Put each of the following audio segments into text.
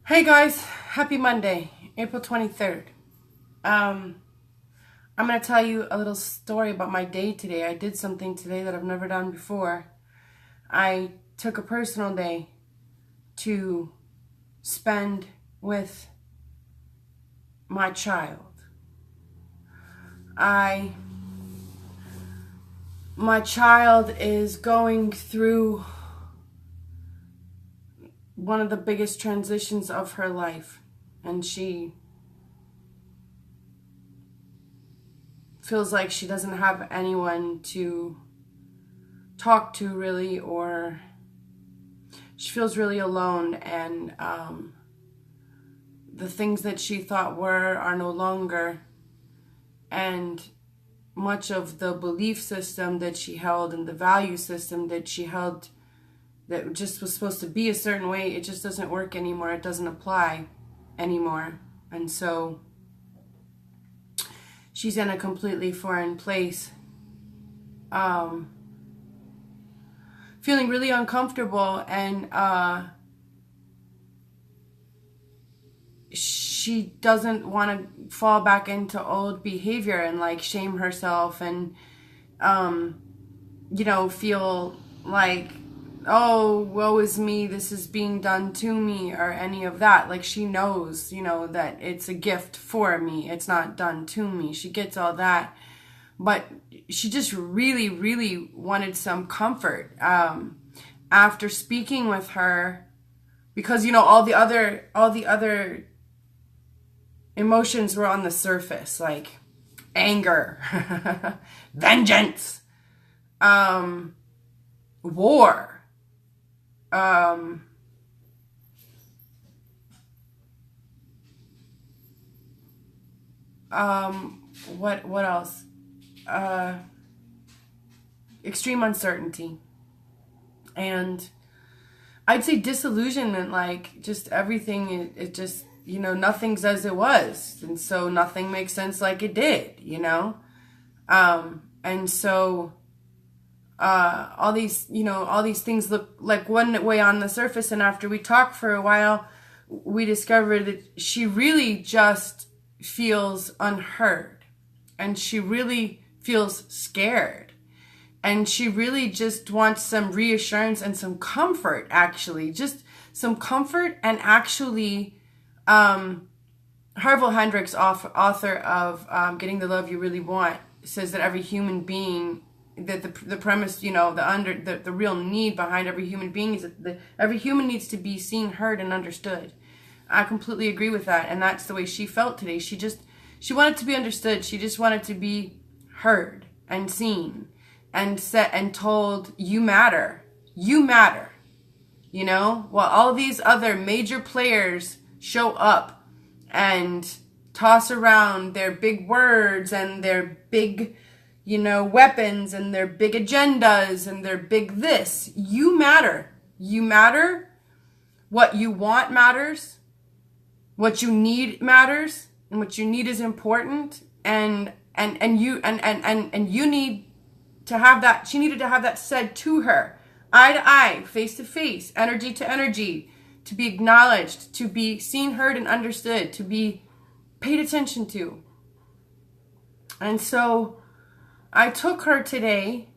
Hey guys, happy Monday, April 23rd. I'm going to tell you a little story about my day today. I did something today that I've never done before. I took a personal day to spend with my child. My child is going through one of the biggest transitions of her life, and she feels like she doesn't have anyone to talk to really, or she feels really alone, and the things that she thought were are no longer, and much of the belief system that she held and the value system that she held that just was supposed to be a certain way, it just doesn't work anymore. It doesn't apply anymore. And so she's in a completely foreign place, feeling really uncomfortable, and she doesn't want to fall back into old behavior and like shame herself and feel like, oh, woe is me, this is being done to me, or any of that. Like, she knows, that it's a gift for me, it's not done to me. She gets all that, but she just really, really wanted some comfort after speaking with her, because all the other emotions were on the surface, like anger, vengeance, war, what else? Extreme uncertainty, and I'd say disillusionment. Like, just everything, it just, nothing's as it was, and so nothing makes sense like it did, and so all these things look like one way on the surface, and after we talked for a while, we discovered that she really just feels unheard, and she really feels scared, and she really just wants some reassurance and some comfort, actually, just some comfort. And actually, Harville Hendrix, author of Getting the Love You Really Want, says that every human being, that the premise, the real need behind every human being is that every human needs to be seen, heard, and understood. I completely agree with that, and that's the way she felt today. She wanted to be understood. She just wanted to be heard and seen and set and told, you matter. You matter. While all these other major players show up and toss around their big words and their big, weapons and their big agendas and their big this, you matter. You matter. What you want matters. What you need matters, and what you need is important, and you need to have that. She needed to have that said to her, eye to eye, face to face, energy to energy, to be acknowledged, to be seen, heard, and understood, to be paid attention to. And so I took her today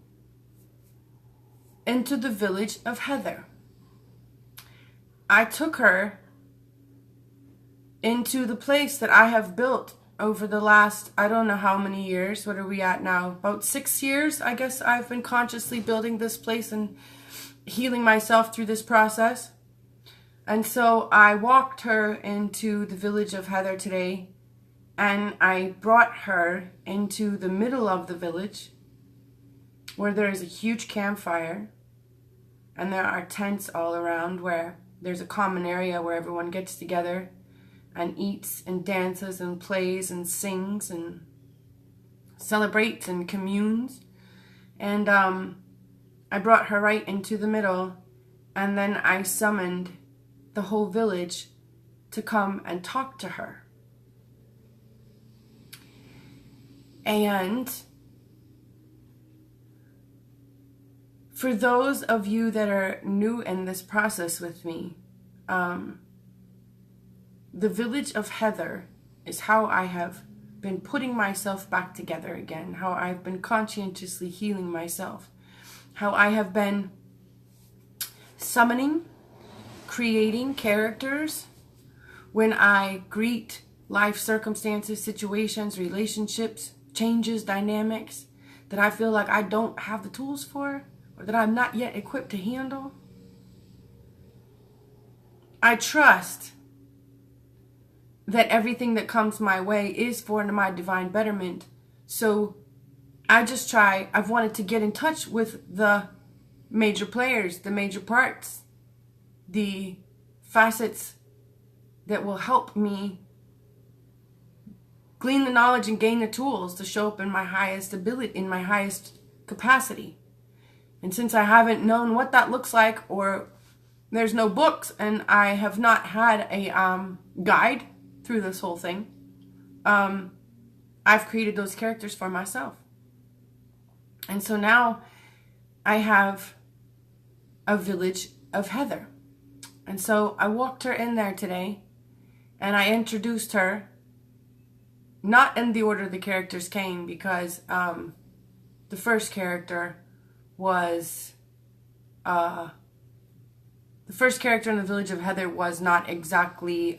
into the village of Heather. I took her into the place that I have built over the last, I don't know how many years. What are we at now? About 6 years, I guess, I've been consciously building this place and healing myself through this process. And so I walked her into the village of Heather today, and I brought her into the middle of the village, where there is a huge campfire, and there are tents all around, where there's a common area where everyone gets together and eats and dances and plays and sings and celebrates and communes. And I brought her right into the middle, and then I summoned the whole village to come and talk to her. And for those of you that are new in this process with me, the village of Heather is how I have been putting myself back together again, how I've been conscientiously healing myself, how I have been summoning, creating characters when I greet life circumstances, situations, relationships, changes, dynamics that I feel like I don't have the tools for or that I'm not yet equipped to handle. I trust that everything that comes my way is for my divine betterment. So I've wanted to get in touch with the major players, the major parts, the facets that will help me glean the knowledge and gain the tools to show up in my highest ability, in my highest capacity. And since I haven't known what that looks like, or there's no books, and I have not had a guide through this whole thing, I've created those characters for myself. And so now I have a village of Heather. And so I walked her in there today, and I introduced her, not in the order the characters came, because the first character was the first character in the village of Heather was not exactly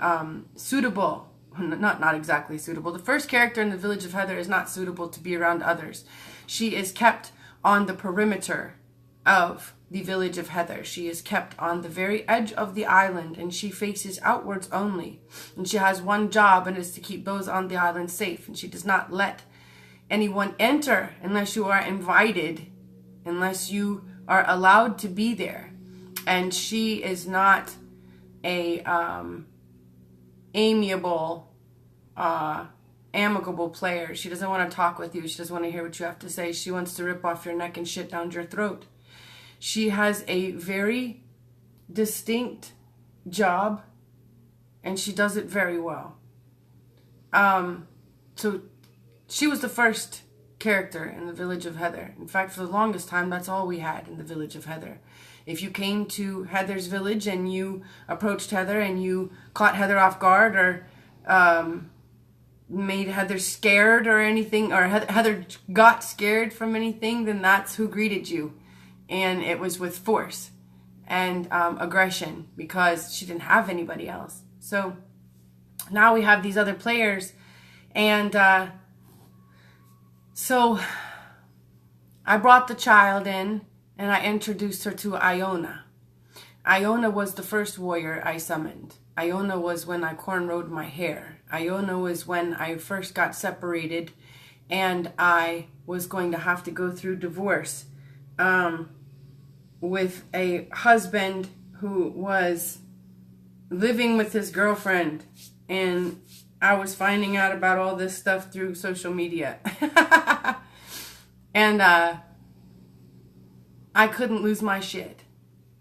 suitable. Not exactly suitable. The first character in the village of Heather is not suitable to be around others. She is kept on the perimeter of the village of Heather. She is kept on the very edge of the island, and she faces outwards only. And she has one job, and is to keep those on the island safe. And she does not let anyone enter unless you are invited, unless you are allowed to be there. And she is not a amiable, amicable player. She doesn't want to talk with you. She doesn't want to hear what you have to say. She wants to rip off your neck and shit down your throat. She has a very distinct job, and she does it very well. So she was the first character in the village of Heather. In fact, for the longest time, that's all we had in the village of Heather. If you came to Heather's village and you approached Heather and you caught Heather off guard, or made Heather scared or anything, or Heather got scared from anything, then that's who greeted you. And it was with force and aggression, because she didn't have anybody else. So now we have these other players, and so I brought the child in, and I introduced her to Iona. Iona was the first warrior I summoned. Iona was when I cornrowed my hair. Iona was when I first got separated, and I was going to have to go through divorce with a husband who was living with his girlfriend, and I was finding out about all this stuff through social media. And I couldn't lose my shit,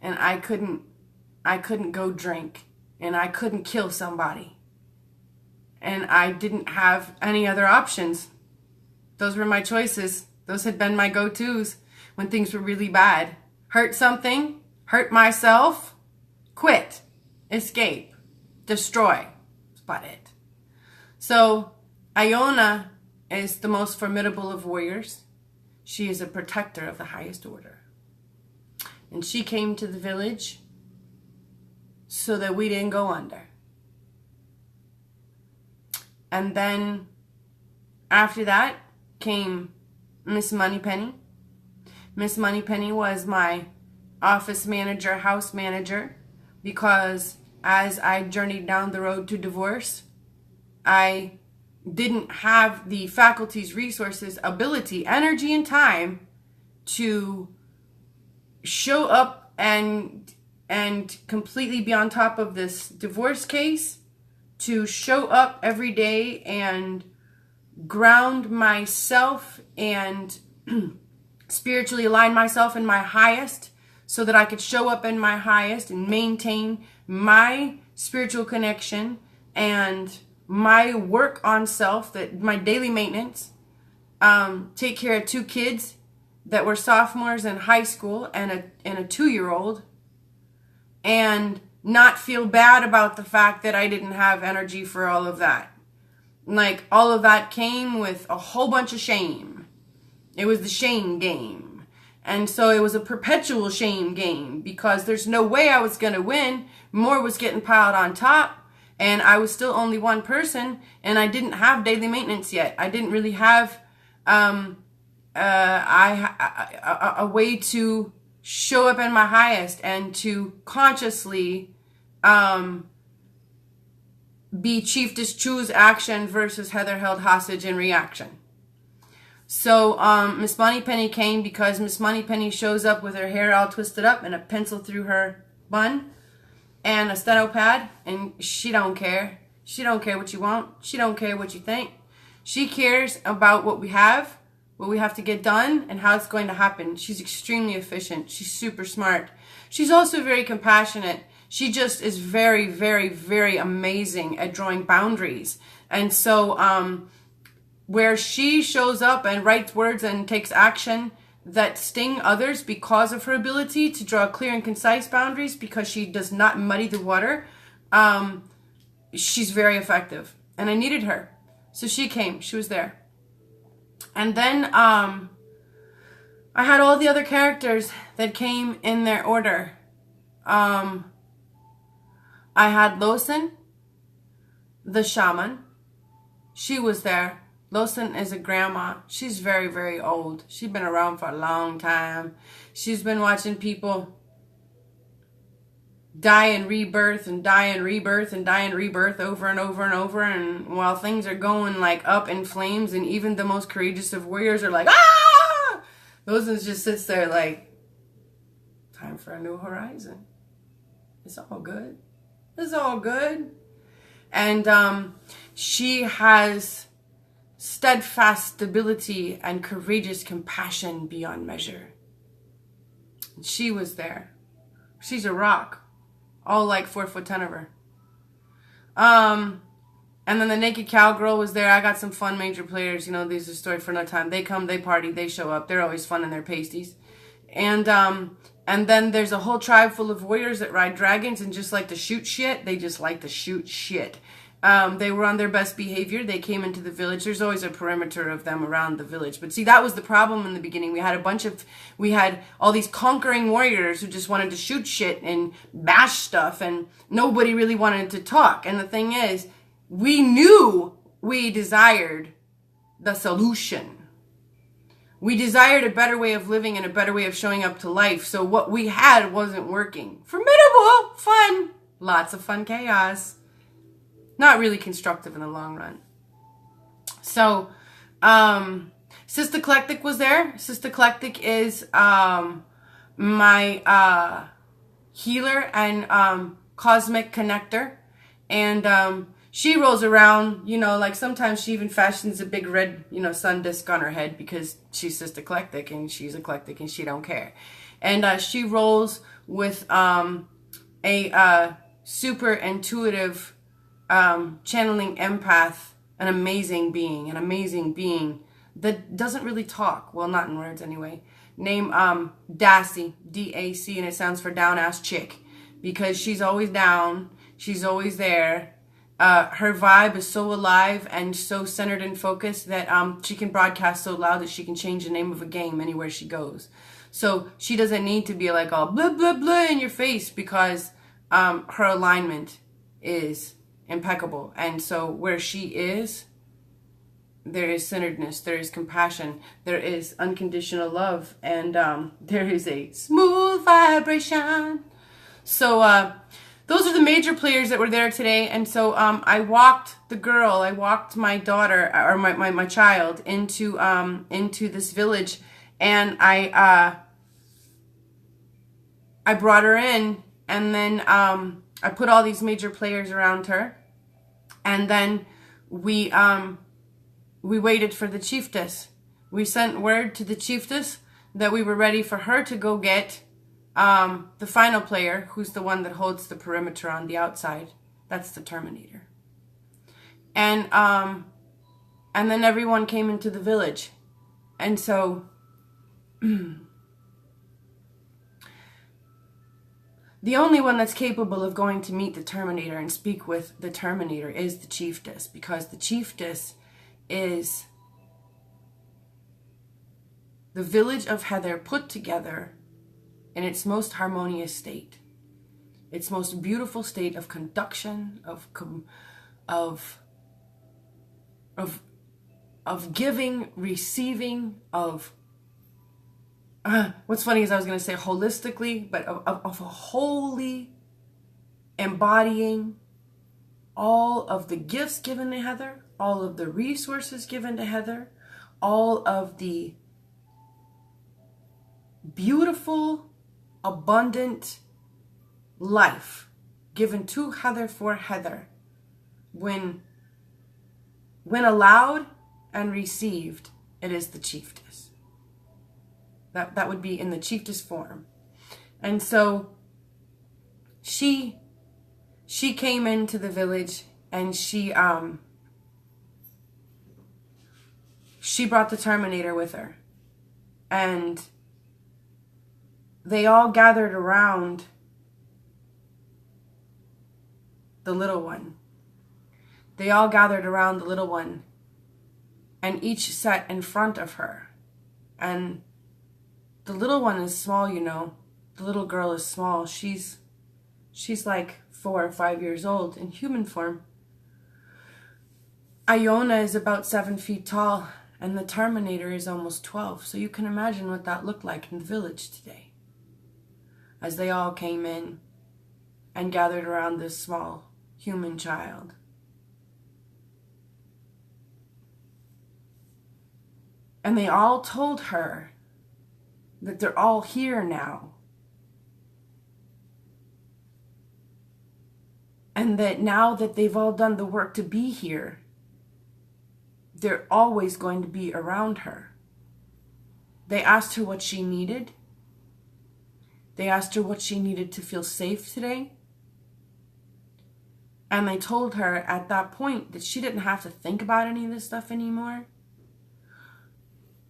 and I couldn't go drink, and I couldn't kill somebody, and I didn't have any other options. Those were my choices. Those had been my go-tos when things were really bad. Hurt something, hurt myself, quit, escape, destroy. That's about it. So Iona is the most formidable of warriors. She is a protector of the highest order. And she came to the village so that we didn't go under. And then after that came Miss Moneypenny. Miss Moneypenny was my office manager, house manager, because as I journeyed down the road to divorce, I didn't have the faculties, resources, ability, energy, and time to show up and completely be on top of this divorce case, to show up every day and ground myself and spiritually align myself in my highest, so that I could show up in my highest and maintain my spiritual connection and my work on self, that my daily maintenance, take care of 2 kids that were sophomores in high school and a 2-year-old, and not feel bad about the fact that I didn't have energy for all of that. Like, all of that came with a whole bunch of shame. It was the shame game. And so it was a perpetual shame game because there's no way I was going to win. More was getting piled on top. And I was still only one person. And I didn't have daily maintenance yet. I didn't really have a way to show up in my highest and to consciously be Chieftess choose action versus Heather held hostage in reaction. So Miss Moneypenny came because Miss Moneypenny shows up with her hair all twisted up and a pencil through her bun and a steno pad, and she don't care. She don't care what you want. She don't care what you think. She cares about what we have to get done, and how it's going to happen. She's extremely efficient. She's super smart. She's also very compassionate. She just is very, very, very amazing at drawing boundaries. And so where she shows up and writes words and takes action that sting others because of her ability to draw clear and concise boundaries, because she does not muddy the water, she's very effective. And I needed her. So she came. She was there. And then I had all the other characters that came in their order. I had Losen, the shaman. She was there. Losen is a grandma. She's very, very old. She's been around for a long time. She's been watching people die and rebirth and die and rebirth and die and rebirth over and over and over. And while things are going like up in flames, and even the most courageous of warriors are like, ah! Losen just sits there like, time for a new horizon. It's all good. It's all good. And she has steadfast stability and courageous compassion beyond measure. She was there. She's a rock. All like 4'10" of her. And then the naked cowgirl was there. I got some fun major players. You know, these are a story for another time. They come, they party, they show up. They're always fun in their pasties. And then there's a whole tribe full of warriors that ride dragons and just like to shoot shit. They just like to shoot shit. They were on their best behavior. They came into the village. There's always a perimeter of them around the village. But see, that was the problem in the beginning. We had all these conquering warriors who just wanted to shoot shit and bash stuff, and nobody really wanted to talk. And the thing is, we knew we desired the solution. We desired a better way of living and a better way of showing up to life. So what we had wasn't working. Formidable, fun, lots of fun chaos. Not really constructive in the long run. So, Sister Eclectic was there. Sister Eclectic is my healer and cosmic connector. And she rolls around, you know, like sometimes she even fashions a big red, you know, sun disk on her head because she's Sister Eclectic and she's eclectic and she don't care. And she rolls with a super intuitive channeling empath, an amazing being that doesn't really talk. Well, not in words anyway. Name Dassy, D-A-C, and it stands for down ass chick, because she's always down. She's always there. Her vibe is so alive and so centered and focused that she can broadcast so loud that she can change the name of a game anywhere she goes. So she doesn't need to be like all blah, blah, blah in your face, because her alignment is impeccable. And so where she is, there is centeredness, there is compassion, there is unconditional love, and there is a smooth vibration. So those are the major players that were there today. And so I walked my daughter, or my child, into this village, and I brought her in, and then I put all these major players around her. And then we waited for the chieftess. We sent word to the chieftess that we were ready for her to go get the final player, who's the one that holds the perimeter on the outside. That's the Terminator. And then everyone came into the village. And so The only one that's capable of going to meet the Terminator and speak with the Terminator is the chiefess, because the chiefess is the village of Heather put together in its most harmonious state, its most beautiful state of conduction, of giving, receiving, of what's funny is I was going to say holistically, but of a wholly embodying all of the gifts given to Heather, all of the resources given to Heather, all of the beautiful, abundant life given to Heather for Heather. When allowed and received, it is the chiefess. That would be in the chiefess form. And so she came into the village, and she brought the Terminator with her. And they all gathered around the little one. They all gathered around the little one, and each sat in front of her. And the little one is small, you know. The little girl is small. She's like 4 or 5 years old in human form. Iona is about 7 feet tall, and the Terminator is almost 12. So you can imagine what that looked like in the village today, as they all came in and gathered around this small human child. And they all told her that they're all here now. And that now that they've all done the work to be here, they're always going to be around her. They asked her what she needed. They asked her what she needed to feel safe today. And they told her at that point that she didn't have to think about any of this stuff anymore.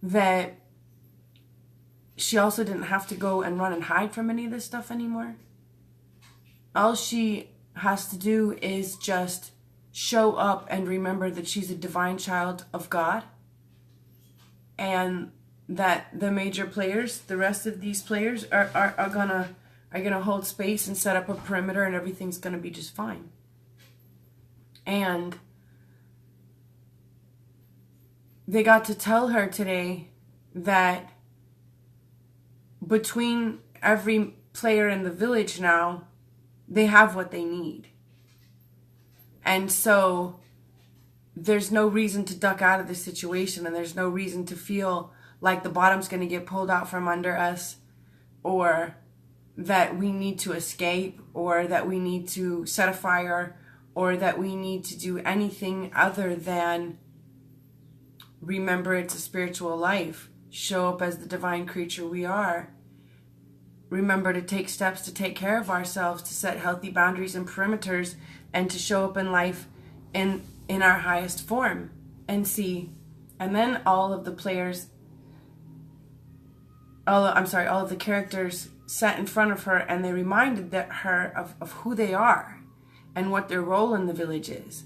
That she also didn't have to go and run and hide from any of this stuff anymore. All she has to do is just show up and remember that she's a divine child of God. And that the major players, the rest of these players, are gonna hold space and set up a perimeter, and everything's gonna be just fine. And they got to tell her today that between every player in the village now, they have what they need. And so there's no reason to duck out of this situation, and there's no reason to feel like the bottom's going to get pulled out from under us, or that we need to escape, or that we need to set a fire, or that we need to do anything other than remember it's a spiritual life, show up as the divine creature we are, remember to take steps to take care of ourselves, to set healthy boundaries and perimeters, and to show up in life in our highest form. And then all of the players, all of the characters sat in front of her, and they reminded her of who they are and what their role in the village is.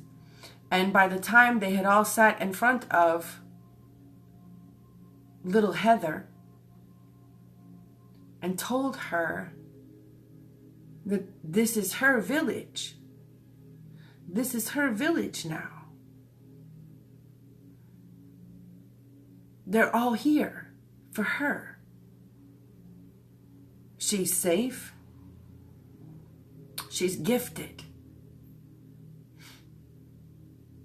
And by the time they had all sat in front of little Heather and told her that this is her village. This is her village now. They're all here for her. She's safe. She's gifted.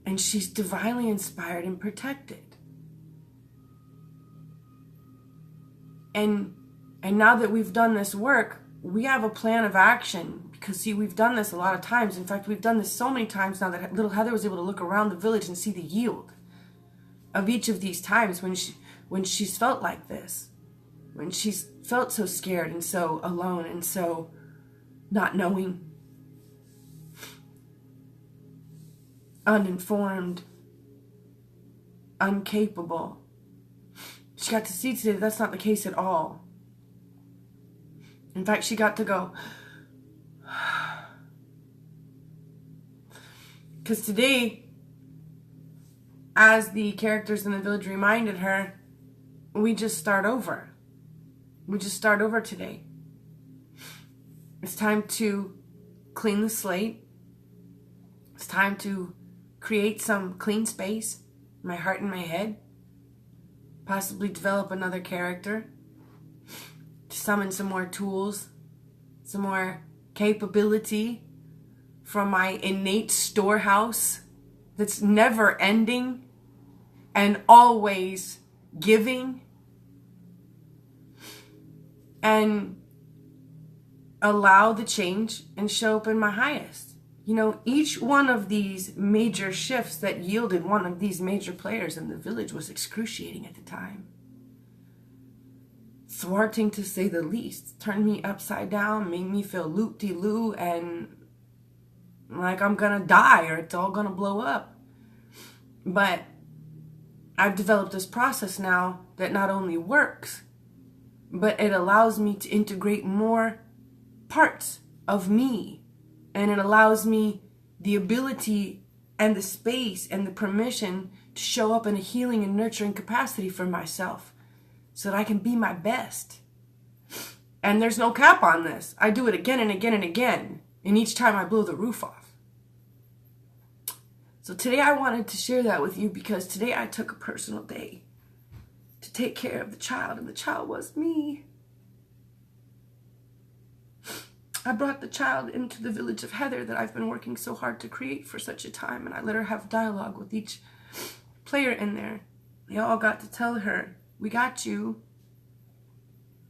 And she's divinely inspired and protected. And now that we've done this work, we have a plan of action. Because, see, we've done this a lot of times. In fact, we've done this so many times now that little Heather was able to look around the village and see the yield of each of these times when she's felt like this. When she's felt so scared and so alone and so not knowing, uninformed, incapable. She got to see today that that's not the case at all. In fact, she got to go, Because today, as the characters in the village reminded her, we just start over. We just start over today. It's time to clean the slate. It's time to create some clean space in my heart and my head. Possibly develop another character. To summon some more tools. Some more capability from my innate storehouse that's never ending and always giving. And allow the change and show up in my highest. You know, each one of these major shifts that yielded one of these major players in the village was excruciating at the time. Thwarting, to say the least. Turned me upside down, made me feel loop-de-loo and like I'm gonna die or it's all gonna blow up. But I've developed this process now that not only works, but it allows me to integrate more parts of me. And it allows me the ability and the space and the permission to show up in a healing and nurturing capacity for myself so that I can be my best. And there's no cap on this. I do it again and again and again. And each time I blow the roof off. So today I wanted to share that with you because today I took a personal day to take care of the child, and the child was me. I brought the child into the village of Heather that I've been working so hard to create for such a time, and I let her have dialogue with each player in there. They all got to tell her, we got you.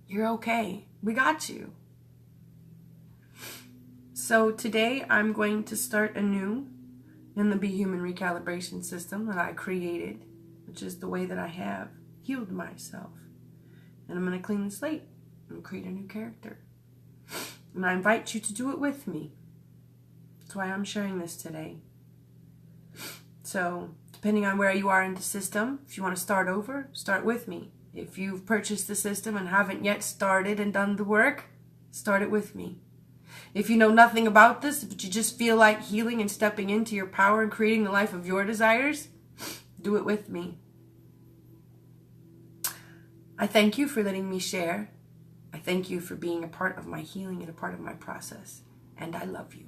You're okay. We got you. So today I'm going to start anew in the Be Human recalibration system that I created, which is the way that I have healed myself. And I'm going to clean the slate and create a new character. And I invite you to do it with me. That's why I'm sharing this today. So, depending on where you are in the system, if you want to start over, start with me. If you've purchased the system and haven't yet started and done the work, start it with me. If you know nothing about this, but you just feel like healing and stepping into your power and creating the life of your desires, do it with me. I thank you for letting me share. I thank you for being a part of my healing and a part of my process. And I love you.